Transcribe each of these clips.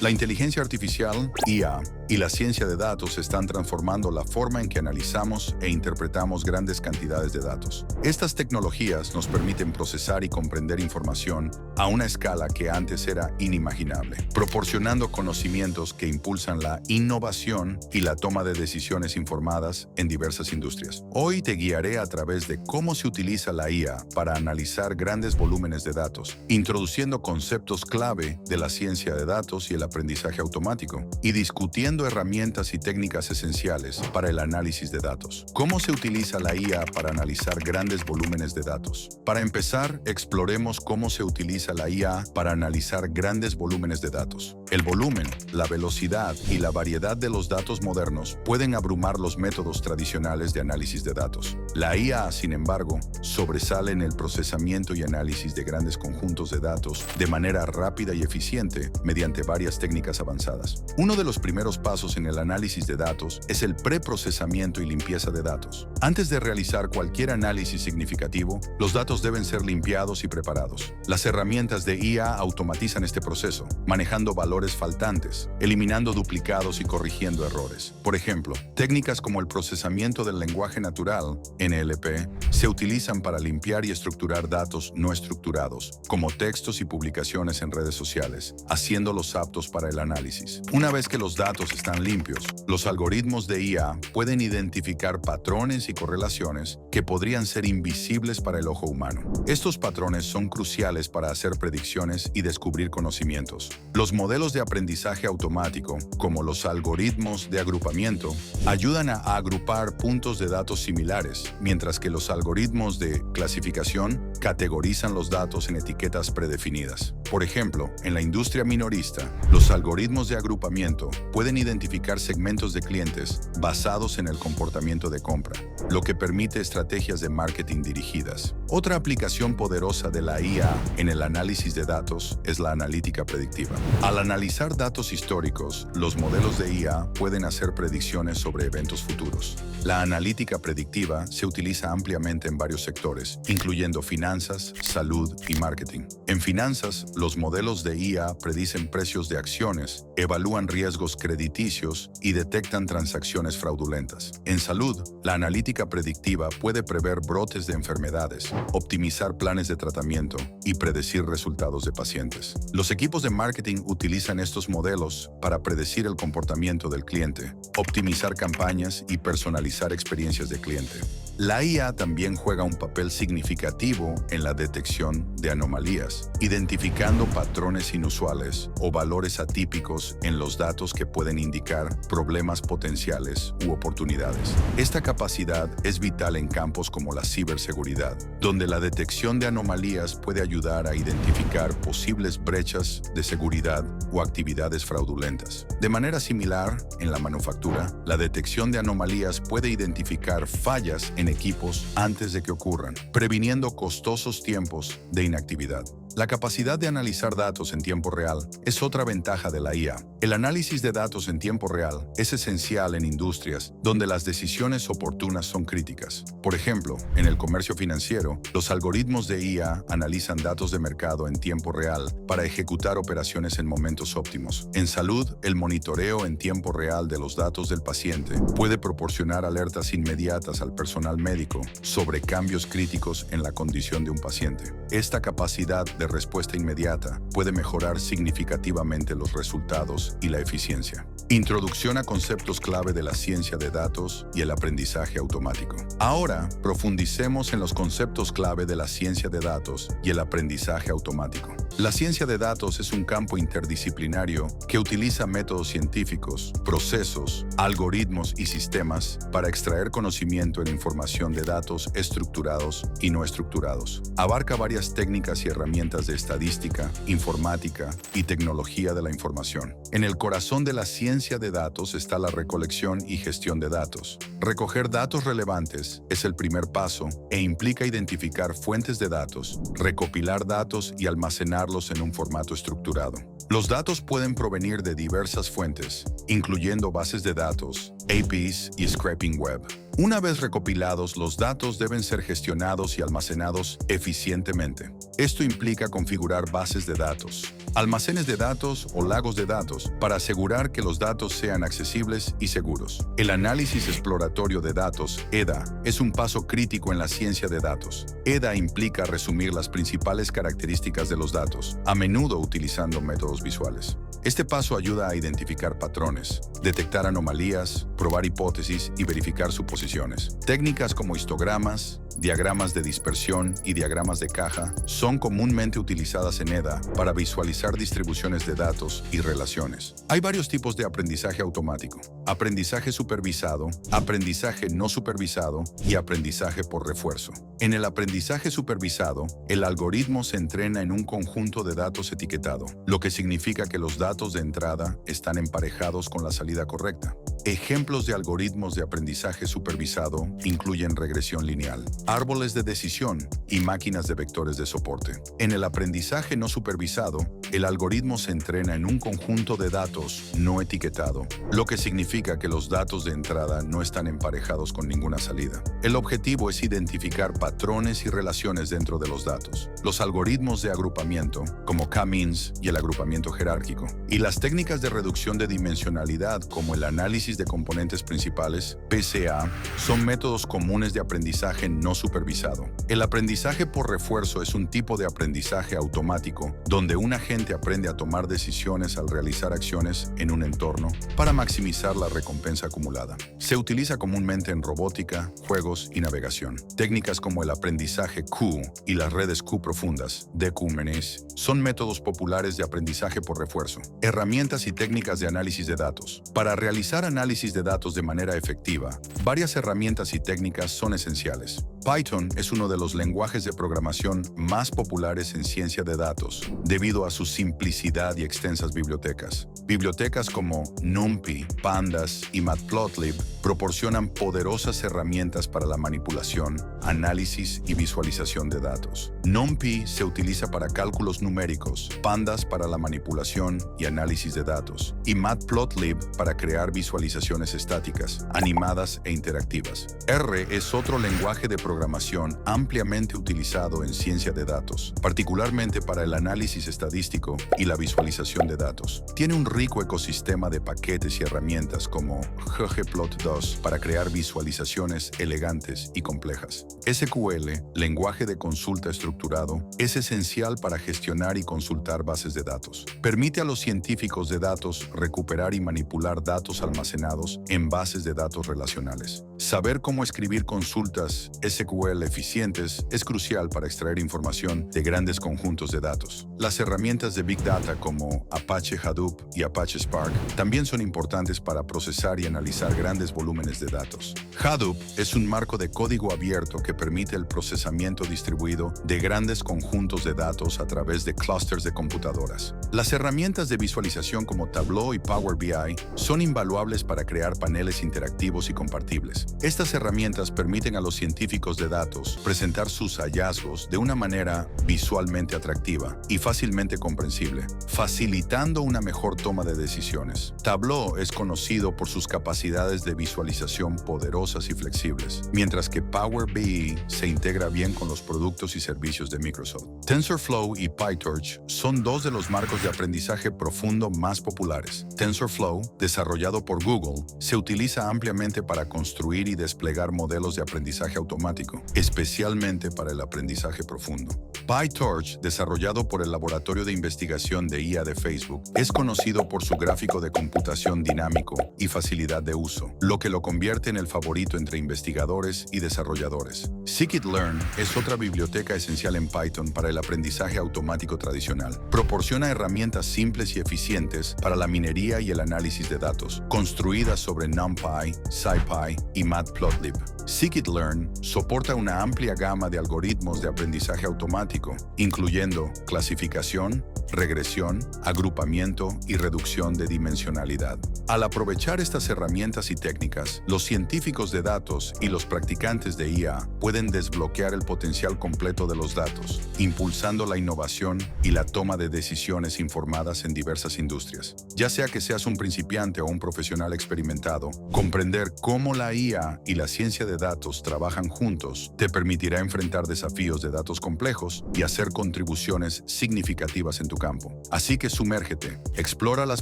La inteligencia artificial, IA, y la ciencia de datos están transformando la forma en que analizamos e interpretamos grandes cantidades de datos. Estas tecnologías nos permiten procesar y comprender información a una escala que antes era inimaginable, proporcionando conocimientos que impulsan la innovación y la toma de decisiones informadas en diversas industrias. Hoy te guiaré a través de cómo se utiliza la IA para analizar grandes volúmenes de datos, introduciendo conceptos clave de la ciencia de datos y el aprendizaje automático, y discutiendo herramientas y técnicas esenciales para el análisis de datos. ¿Cómo se utiliza la IA para analizar grandes volúmenes de datos? Para empezar, exploremos cómo se utiliza la IA para analizar grandes volúmenes de datos. El volumen, la velocidad y la variedad de los datos modernos pueden abrumar los métodos tradicionales de análisis de datos. La IA, sin embargo, sobresale en el procesamiento y análisis de grandes conjuntos de datos de manera rápida y eficiente mediante varias técnicas avanzadas. Uno de los primeros pasos en el análisis de datos es el preprocesamiento y limpieza de datos. Antes de realizar cualquier análisis significativo, los datos deben ser limpiados y preparados. Las herramientas de IA automatizan este proceso, manejando valores faltantes, eliminando duplicados y corrigiendo errores. Por ejemplo, técnicas como el procesamiento del lenguaje natural, NLP, se utilizan para limpiar y estructurar datos no estructurados, como textos y publicaciones en redes sociales, haciéndolos aptos para el análisis. Una vez que los datos están limpios, los algoritmos de IA pueden identificar patrones y correlaciones que podrían ser invisibles para el ojo humano. Estos patrones son cruciales para hacer predicciones y descubrir conocimientos. Los modelos de aprendizaje automático, como los algoritmos de agrupamiento, ayudan a agrupar puntos de datos similares, mientras que los algoritmos de clasificación categorizan los datos en etiquetas predefinidas. Por ejemplo, en la industria minorista, los algoritmos de agrupamiento pueden identificar segmentos de clientes basados en el comportamiento de compra, lo que permite estrategias de marketing dirigidas. Otra aplicación poderosa de la IA en el análisis de datos es la analítica predictiva. Al analizar datos históricos, los modelos de IA pueden hacer predicciones sobre eventos futuros. La analítica predictiva se utiliza ampliamente en varios sectores, incluyendo finanzas, salud y marketing. En finanzas, los modelos de IA predicen precios de acciones, evalúan riesgos crediticios y detectan transacciones fraudulentas. En salud, la analítica predictiva puede prever brotes de enfermedades, optimizar planes de tratamiento y predecir resultados de pacientes. Los equipos de marketing utilizan estos modelos para predecir el comportamiento del cliente, optimizar campañas y personalizar experiencias de cliente. La IA también juega un papel significativo en la detección de anomalías, identificando patrones inusuales o valores atípicos en los datos que pueden indicar problemas potenciales u oportunidades. Esta capacidad es vital en campos como la ciberseguridad, donde la detección de anomalías puede ayudar a identificar posibles brechas de seguridad o actividades fraudulentas. De manera similar, en la manufactura, la detección de anomalías puede identificar fallas en equipos antes de que ocurran, previniendo costosos tiempos de inactividad. La capacidad de analizar datos en tiempo real es otra ventaja de la IA. El análisis de datos en tiempo real es esencial en industrias donde las decisiones oportunas son críticas. Por ejemplo, en el comercio financiero, los algoritmos de IA analizan datos de mercado en tiempo real para ejecutar operaciones en momentos óptimos. En salud, el monitoreo en tiempo real de los datos del paciente puede proporcionar alertas inmediatas al personal médico sobre cambios críticos en la condición de un paciente. Esta capacidad de respuesta inmediata puede mejorar significativamente los resultados y la eficiencia. Introducción a conceptos clave de la ciencia de datos y el aprendizaje automático. Ahora, profundicemos en los conceptos clave de la ciencia de datos y el aprendizaje automático. La ciencia de datos es un campo interdisciplinario que utiliza métodos científicos, procesos, algoritmos y sistemas para extraer conocimiento en información de datos estructurados y no estructurados. Abarca varias técnicas y herramientas de estadística, informática y tecnología de la información. En el corazón de la ciencia de datos está la recolección y gestión de datos. Recoger datos relevantes es el primer paso e implica identificar fuentes de datos, recopilar datos y almacenarlos en un formato estructurado. Los datos pueden provenir de diversas fuentes, incluyendo bases de datos, APIs y scraping web. Una vez recopilados, los datos deben ser gestionados y almacenados eficientemente. Esto implica configurar bases de datos, almacenes de datos o lagos de datos para asegurar que los datos sean accesibles y seguros. El análisis exploratorio de datos, EDA, es un paso crítico en la ciencia de datos. EDA implica resumir las principales características de los datos, a menudo utilizando métodos visuales. Este paso ayuda a identificar patrones, detectar anomalías, probar hipótesis y verificar suposiciones. Técnicas como histogramas, diagramas de dispersión y diagramas de caja son comúnmente utilizadas en EDA para visualizar distribuciones de datos y relaciones. Hay varios tipos de aprendizaje automático: aprendizaje supervisado, aprendizaje no supervisado y aprendizaje por refuerzo. En el aprendizaje supervisado, el algoritmo se entrena en un conjunto de datos etiquetado, lo que significa que los datos de entrada están emparejados con la salida correcta. Ejemplos de algoritmos de aprendizaje supervisado incluyen regresión lineal, árboles de decisión y máquinas de vectores de soporte. En el aprendizaje no supervisado, el algoritmo se entrena en un conjunto de datos no etiquetado, lo que significa que los datos de entrada no están emparejados con ninguna salida. El objetivo es identificar patrones y relaciones dentro de los datos. Los algoritmos de agrupamiento, como K-means y el agrupamiento jerárquico, y las técnicas de reducción de dimensionalidad, como el análisis de componentes principales, PCA, son métodos comunes de aprendizaje no supervisado. El aprendizaje por refuerzo es un tipo de aprendizaje automático donde un agente aprende a tomar decisiones al realizar acciones en un entorno para maximizar la recompensa acumulada. Se utiliza comúnmente en robótica, juegos y navegación. Técnicas como el aprendizaje Q y las redes Q profundas, DQMNs, son métodos populares de aprendizaje por refuerzo. Herramientas y técnicas de análisis de datos. Para realizar análisis de datos de manera efectiva, varias herramientas y técnicas son esenciales. Python es uno de los lenguajes de programación más populares en ciencia de datos, debido a su simplicidad y extensas bibliotecas. Bibliotecas como NumPy, Pandas y Matplotlib proporcionan poderosas herramientas para la manipulación, análisis y visualización de datos. NumPy se utiliza para cálculos numéricos, Pandas para la manipulación y análisis de datos, y Matplotlib para crear visualizaciones estáticas, animadas e interactivas. R es otro lenguaje de programación ampliamente utilizado en ciencia de datos, particularmente para el análisis estadístico y la visualización de datos. Tiene un rico ecosistema de paquetes y herramientas como ggplot2 para crear visualizaciones elegantes y complejas. SQL, lenguaje de consulta estructurado, es esencial para gestionar y consultar bases de datos. Permite a los científicos de datos recuperar y manipular datos almacenados en bases de datos relacionales. Saber cómo escribir consultas SQL eficientes es crucial para extraer información de grandes conjuntos de datos. Las herramientas de Big Data como Apache Hadoop y Apache Spark también son importantes para procesar y analizar grandes volúmenes de datos. Hadoop es un marco de código abierto que permite el procesamiento distribuido de grandes conjuntos de datos a través de clústeres de computadoras. Las herramientas de visualización como Tableau y Power BI son invaluables para crear paneles interactivos y compartibles. Estas herramientas permiten a los científicos de datos presentar sus hallazgos de una manera visualmente atractiva y fácilmente comprensible, facilitando una mejor toma de decisiones. Tableau es conocido por sus capacidades de visualización poderosas y flexibles, mientras que Power BI se integra bien con los productos y servicios de Microsoft. TensorFlow y PyTorch son dos de los marcos de aprendizaje profundo más populares. TensorFlow, desarrollado por Google, se utiliza ampliamente para construir y desplegar modelos de aprendizaje automático, especialmente para el aprendizaje profundo. PyTorch, desarrollado por el Laboratorio de Investigación de IA de Facebook, es conocido por su gráfico de computación dinámico y facilidad de uso, lo que lo convierte en el favorito entre investigadores y desarrolladores. Scikit-learn es otra biblioteca esencial en Python para el aprendizaje automático tradicional. Proporciona herramientas simples y eficientes para la minería y el análisis de datos, construidas sobre NumPy, SciPy y Matplotlib. Scikit-learn soporta una amplia gama de algoritmos de aprendizaje automático, incluyendo clasificación, regresión, agrupamiento y reducción de dimensionalidad. Al aprovechar estas herramientas y técnicas, técnicas, los científicos de datos y los practicantes de IA pueden desbloquear el potencial completo de los datos, impulsando la innovación y la toma de decisiones informadas en diversas industrias. Ya sea que seas un principiante o un profesional experimentado, comprender cómo la IA y la ciencia de datos trabajan juntos te permitirá enfrentar desafíos de datos complejos y hacer contribuciones significativas en tu campo. Así que sumérgete, explora las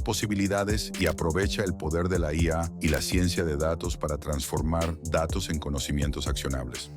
posibilidades y aprovecha el poder de la IA y la ciencia de datos para transformar datos en conocimientos accionables.